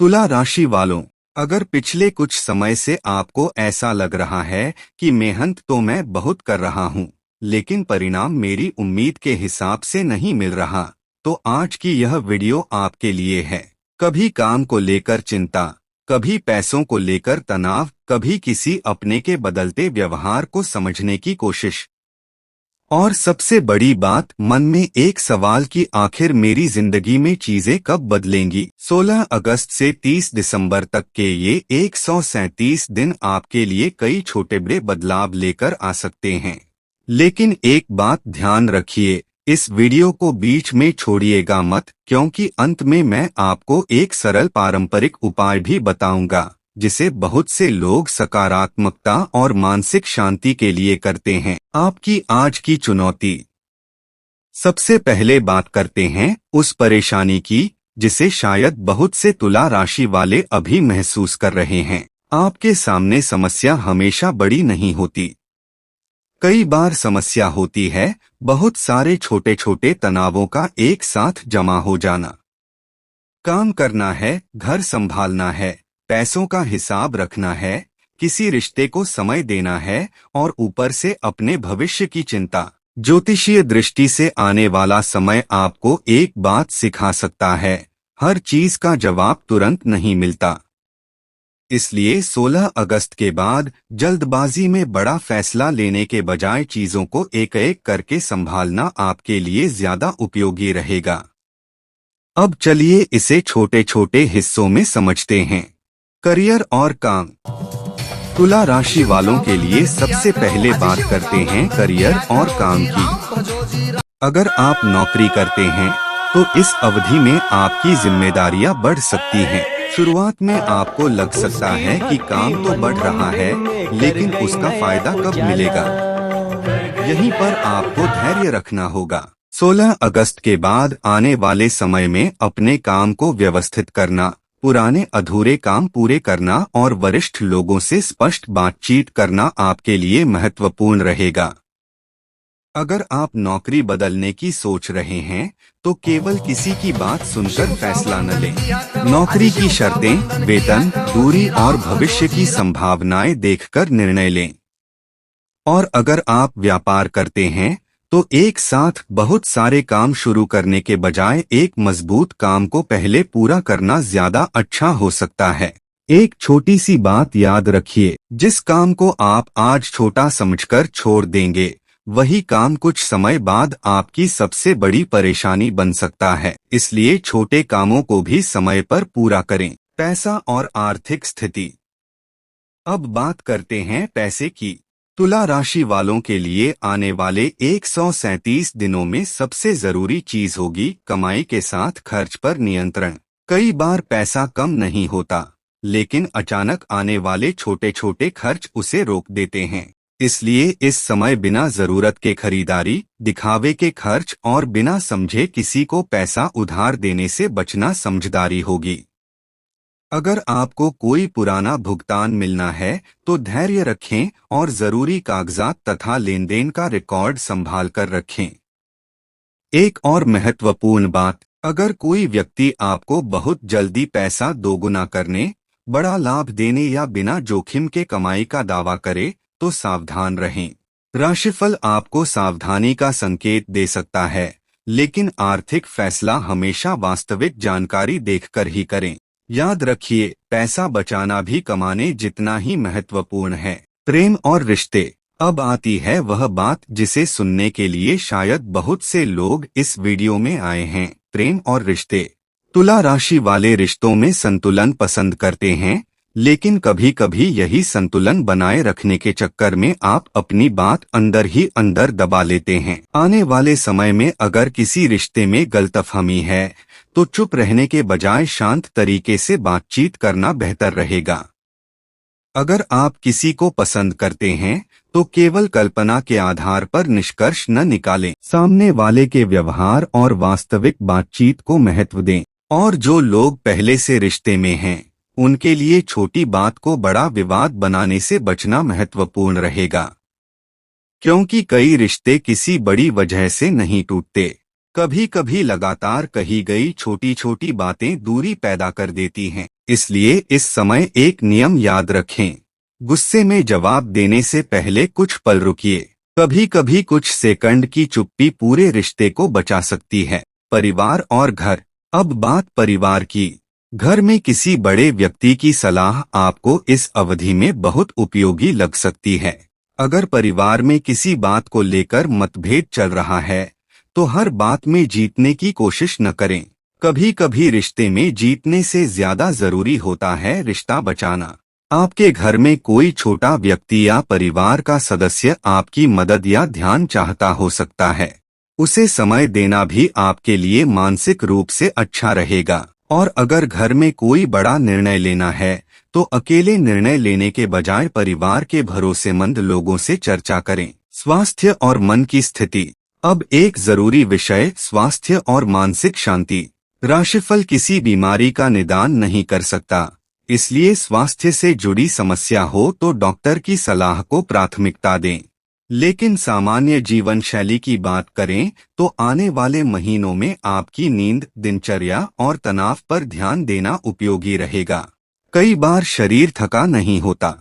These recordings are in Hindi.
तुला राशि वालों, अगर पिछले कुछ समय से आपको ऐसा लग रहा है कि मेहनत तो मैं बहुत कर रहा हूँ, लेकिन परिणाम मेरी उम्मीद के हिसाब से नहीं मिल रहा, तो आज की यह वीडियो आपके लिए है। कभी काम को लेकर चिंता, कभी पैसों को लेकर तनाव, कभी किसी अपने के बदलते व्यवहार को समझने की कोशिश, और सबसे बड़ी बात, मन में एक सवाल कि आखिर मेरी जिंदगी में चीजें कब बदलेंगी। 16 अगस्त से 30 दिसंबर तक के ये 137 दिन आपके लिए कई छोटे बड़े बदलाव लेकर आ सकते हैं। लेकिन एक बात ध्यान रखिए, इस वीडियो को बीच में छोड़िएगा मत, क्योंकि अंत में मैं आपको एक सरल पारंपरिक उपाय भी बताऊंगा जिसे बहुत से लोग सकारात्मकता और मानसिक शांति के लिए करते हैं। आपकी आज की चुनौती। सबसे पहले बात करते हैं उस परेशानी की जिसे शायद बहुत से तुला राशि वाले अभी महसूस कर रहे हैं। आपके सामने समस्या हमेशा बड़ी नहीं होती। कई बार समस्या होती है बहुत सारे छोटे छोटे तनावों का एक साथ जमा हो जाना। काम करना है, घर संभालना है, पैसों का हिसाब रखना है, किसी रिश्ते को समय देना है, और ऊपर से अपने भविष्य की चिंता। ज्योतिषीय दृष्टि से आने वाला समय आपको एक बात सिखा सकता है, हर चीज का जवाब तुरंत नहीं मिलता। इसलिए 16 अगस्त के बाद जल्दबाजी में बड़ा फैसला लेने के बजाय चीजों को एक एक करके संभालना आपके लिए ज्यादा उपयोगी रहेगा। अब चलिए इसे छोटे छोटे हिस्सों में समझते हैं। करियर और काम। तुला राशि वालों के लिए सबसे पहले बात करते हैं करियर और काम की। अगर आप नौकरी करते हैं तो इस अवधि में आपकी जिम्मेदारियां बढ़ सकती हैं। शुरुआत में आपको लग सकता है कि काम तो बढ़ रहा है, लेकिन उसका फायदा कब मिलेगा। यहीं पर आपको धैर्य रखना होगा। 16 अगस्त के बाद आने वाले समय में अपने काम को व्यवस्थित करना, पुराने अधूरे काम पूरे करना और वरिष्ठ लोगों से स्पष्ट बातचीत करना आपके लिए महत्वपूर्ण रहेगा। अगर आप नौकरी बदलने की सोच रहे हैं तो केवल किसी की बात सुनकर फैसला न लें। नौकरी की शर्तें, वेतन, दूरी और भविष्य की संभावनाएं देखकर निर्णय लें। और अगर आप व्यापार करते हैं तो एक साथ बहुत सारे काम शुरू करने के बजाय एक मजबूत काम को पहले पूरा करना ज्यादा अच्छा हो सकता है। एक छोटी सी बात याद रखिए, जिस काम को आप आज छोटा समझकर छोड़ देंगे, वही काम कुछ समय बाद आपकी सबसे बड़ी परेशानी बन सकता है। इसलिए छोटे कामों को भी समय पर पूरा करें। पैसा और आर्थिक स्थिति। अब बात करते हैं पैसे की। तुला राशि वालों के लिए आने वाले 137 दिनों में सबसे जरूरी चीज होगी कमाई के साथ खर्च पर नियंत्रण। कई बार पैसा कम नहीं होता, लेकिन अचानक आने वाले छोटे छोटे खर्च उसे रोक देते हैं। इसलिए इस समय बिना जरूरत के खरीदारी, दिखावे के खर्च और बिना समझे किसी को पैसा उधार देने से बचना समझदारी होगी। अगर आपको कोई पुराना भुगतान मिलना है तो धैर्य रखें और जरूरी कागजात तथा लेन देन का रिकॉर्ड संभाल कर रखें। एक और महत्वपूर्ण बात, अगर कोई व्यक्ति आपको बहुत जल्दी पैसा दोगुना करने, बड़ा लाभ देने या बिना जोखिम के कमाई का दावा करे तो सावधान रहें। राशिफल आपको सावधानी का संकेत दे सकता है, लेकिन आर्थिक फैसला हमेशा वास्तविक जानकारी देखकर ही करें। याद रखिए, पैसा बचाना भी कमाने जितना ही महत्वपूर्ण है। प्रेम और रिश्ते। अब आती है वह बात जिसे सुनने के लिए शायद बहुत से लोग इस वीडियो में आए हैं। प्रेम और रिश्ते। तुला राशि वाले रिश्तों में संतुलन पसंद करते हैं, लेकिन कभी कभी यही संतुलन बनाए रखने के चक्कर में आप अपनी बात अंदर ही अंदर दबा लेते हैं। आने वाले समय में अगर किसी रिश्ते में गलतफहमी है तो चुप रहने के बजाय शांत तरीके से बातचीत करना बेहतर रहेगा। अगर आप किसी को पसंद करते हैं तो केवल कल्पना के आधार पर निष्कर्ष न निकालें। सामने वाले के व्यवहार और वास्तविक बातचीत को महत्व दें। और जो लोग पहले से रिश्ते में हैं, उनके लिए छोटी बात को बड़ा विवाद बनाने से बचना महत्वपूर्ण रहेगा, क्योंकि कई रिश्ते किसी बड़ी वजह से नहीं टूटते। कभी कभी लगातार कही गई छोटी छोटी बातें दूरी पैदा कर देती हैं। इसलिए इस समय एक नियम याद रखें। गुस्से में जवाब देने से पहले कुछ पल रुकिए। कभी कभी कुछ सेकंड की चुप्पी पूरे रिश्ते को बचा सकती है। परिवार और घर। अब बात परिवार की। घर में किसी बड़े व्यक्ति की सलाह आपको इस अवधि में बहुत उपयोगी लग सकती है। अगर परिवार में किसी बात को लेकर मतभेद चल रहा है तो हर बात में जीतने की कोशिश न करें। कभी कभी रिश्ते में जीतने से ज्यादा जरूरी होता है रिश्ता बचाना। आपके घर में कोई छोटा व्यक्ति या परिवार का सदस्य आपकी मदद या ध्यान चाहता हो सकता है। उसे समय देना भी आपके लिए मानसिक रूप से अच्छा रहेगा। और अगर घर में कोई बड़ा निर्णय लेना है तो अकेले निर्णय लेने के बजाय परिवार के भरोसेमंद लोगों से चर्चा करें। स्वास्थ्य और मन की स्थिति। अब एक जरूरी विषय, स्वास्थ्य और मानसिक शांति। राशिफल किसी बीमारी का निदान नहीं कर सकता, इसलिए स्वास्थ्य से जुड़ी समस्या हो तो डॉक्टर की सलाह को प्राथमिकता दें। लेकिन सामान्य जीवन शैली की बात करें तो आने वाले महीनों में आपकी नींद, दिनचर्या और तनाव पर ध्यान देना उपयोगी रहेगा। कई बार शरीर थका नहीं होता,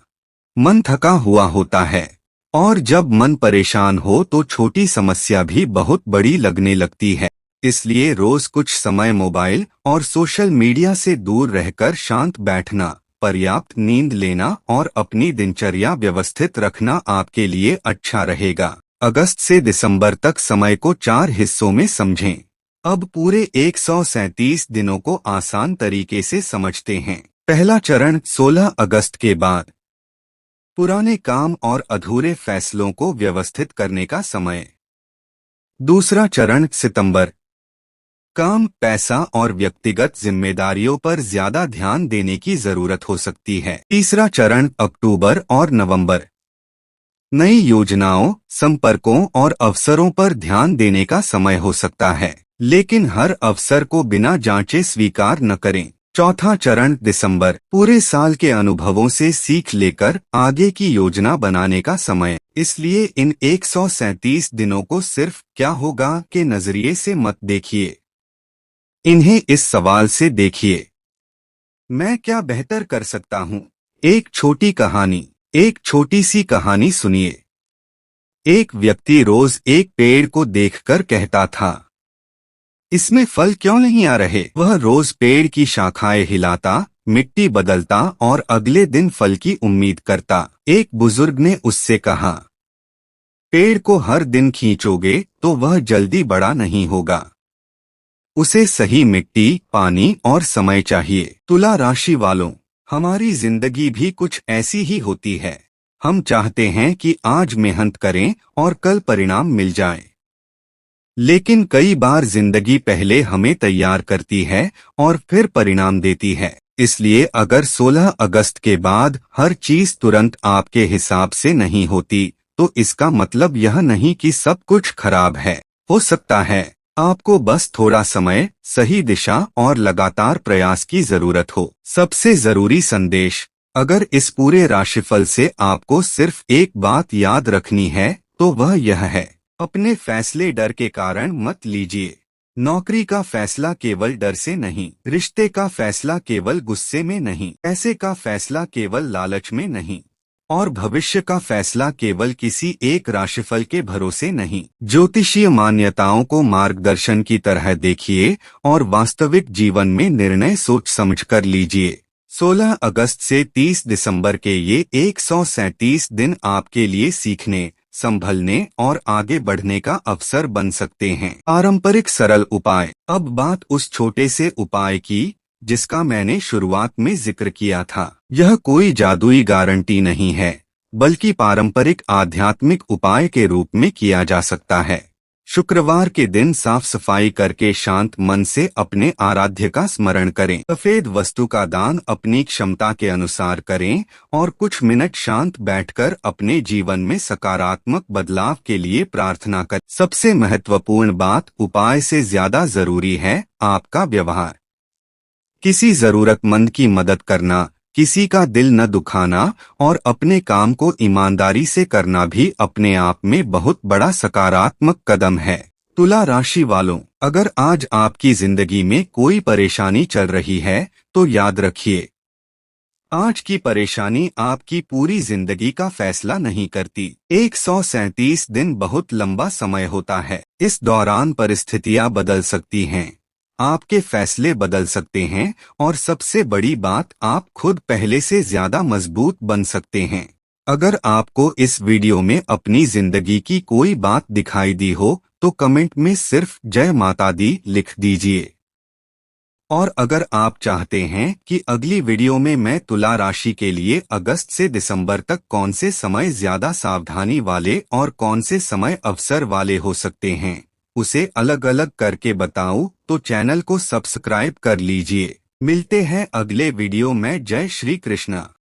मन थका हुआ होता है, और जब मन परेशान हो तो छोटी समस्या भी बहुत बड़ी लगने लगती है। इसलिए रोज कुछ समय मोबाइल और सोशल मीडिया से दूर रहकर शांत बैठना, पर्याप्त नींद लेना और अपनी दिनचर्या व्यवस्थित रखना आपके लिए अच्छा रहेगा। अगस्त से दिसंबर तक समय को 4 हिस्सों में समझें। अब पूरे 137 दिनों को आसान तरीके से समझते हैं। पहला चरण 16 अगस्त के बाद। पुराने काम और अधूरे फैसलों को व्यवस्थित करने का समय। दूसरा चरण सितंबर। काम, पैसा और व्यक्तिगत जिम्मेदारियों पर ज्यादा ध्यान देने की जरूरत हो सकती है। तीसरा चरण अक्टूबर और नवंबर। नई योजनाओं, संपर्कों और अवसरों पर ध्यान देने का समय हो सकता है, लेकिन हर अवसर को बिना जांचे स्वीकार न करें। चौथा चरण दिसंबर। पूरे साल के अनुभवों से सीख लेकर आगे की योजना बनाने का समय। इसलिए इन 137 दिनों को सिर्फ क्या होगा के नजरिए से मत देखिए। इन्हें इस सवाल से देखिए, मैं क्या बेहतर कर सकता हूँ। एक छोटी कहानी। एक छोटी सी कहानी सुनिए। एक व्यक्ति रोज एक पेड़ को देखकर कहता था, इसमें फल क्यों नहीं आ रहे। वह रोज पेड़ की शाखाएं हिलाता, मिट्टी बदलता और अगले दिन फल की उम्मीद करता। एक बुजुर्ग ने उससे कहा, पेड़ को हर दिन खींचोगे तो वह जल्दी बड़ा नहीं होगा। उसे सही मिट्टी, पानी और समय चाहिए। तुला राशि वालों, हमारी जिंदगी भी कुछ ऐसी ही होती है। हम चाहते हैं कि आज मेहनत करें और कल परिणाम मिल जाए, लेकिन कई बार जिंदगी पहले हमें तैयार करती है और फिर परिणाम देती है। इसलिए अगर 16 अगस्त के बाद हर चीज तुरंत आपके हिसाब से नहीं होती तो इसका मतलब यह नहीं कि सब कुछ खराब है। हो सकता है आपको बस थोड़ा समय, सही दिशा और लगातार प्रयास की जरूरत हो। सबसे जरूरी संदेश, अगर इस पूरे राशिफल से आपको सिर्फ एक बात याद रखनी है तो वह यह है, अपने फैसले डर के कारण मत लीजिए। नौकरी का फैसला केवल डर से नहीं, रिश्ते का फैसला केवल गुस्से में नहीं, पैसे का फैसला केवल लालच में नहीं, और भविष्य का फैसला केवल किसी एक राशिफल के भरोसे नहीं। ज्योतिषीय मान्यताओं को मार्गदर्शन की तरह देखिए और वास्तविक जीवन में निर्णय सोच समझकर लीजिए। 16 अगस्त से 30 दिसंबर के ये 137 दिन आपके लिए सीखने, संभलने और आगे बढ़ने का अवसर बन सकते हैं। पारंपरिक सरल उपाय। अब बात उस छोटे से उपाय की जिसका मैंने शुरुआत में जिक्र किया था। यह कोई जादुई गारंटी नहीं है, बल्कि पारंपरिक आध्यात्मिक उपाय के रूप में किया जा सकता है। शुक्रवार के दिन साफ सफाई करके शांत मन से अपने आराध्य का स्मरण करें। सफेद वस्तु का दान अपनी क्षमता के अनुसार करें और कुछ मिनट शांत बैठकर अपने जीवन में सकारात्मक बदलाव के लिए प्रार्थना करें। सबसे महत्वपूर्ण बात, उपाय से ज्यादा जरूरी है आपका व्यवहार। किसी जरूरतमंद की मदद करना, किसी का दिल न दुखाना और अपने काम को ईमानदारी से करना भी अपने आप में बहुत बड़ा सकारात्मक कदम है। तुला राशि वालों, अगर आज आपकी जिंदगी में कोई परेशानी चल रही है तो याद रखिए, आज की परेशानी आपकी पूरी जिंदगी का फैसला नहीं करती। 137 दिन बहुत लंबा समय होता है। इस दौरान परिस्थितियां बदल सकती हैं, आपके फैसले बदल सकते हैं और सबसे बड़ी बात, आप खुद पहले से ज्यादा मजबूत बन सकते हैं। अगर आपको इस वीडियो में अपनी जिंदगी की कोई बात दिखाई दी हो तो कमेंट में सिर्फ जय माता दी लिख दीजिए। और अगर आप चाहते हैं कि अगली वीडियो में मैं तुला राशि के लिए अगस्त से दिसंबर तक कौन से समय ज्यादा सावधानी वाले और कौन से समय अवसर वाले हो सकते हैं, उसे अलग अलग करके बताऊं, तो चैनल को सब्सक्राइब कर लीजिए। मिलते हैं अगले वीडियो में। जय श्री कृष्ण।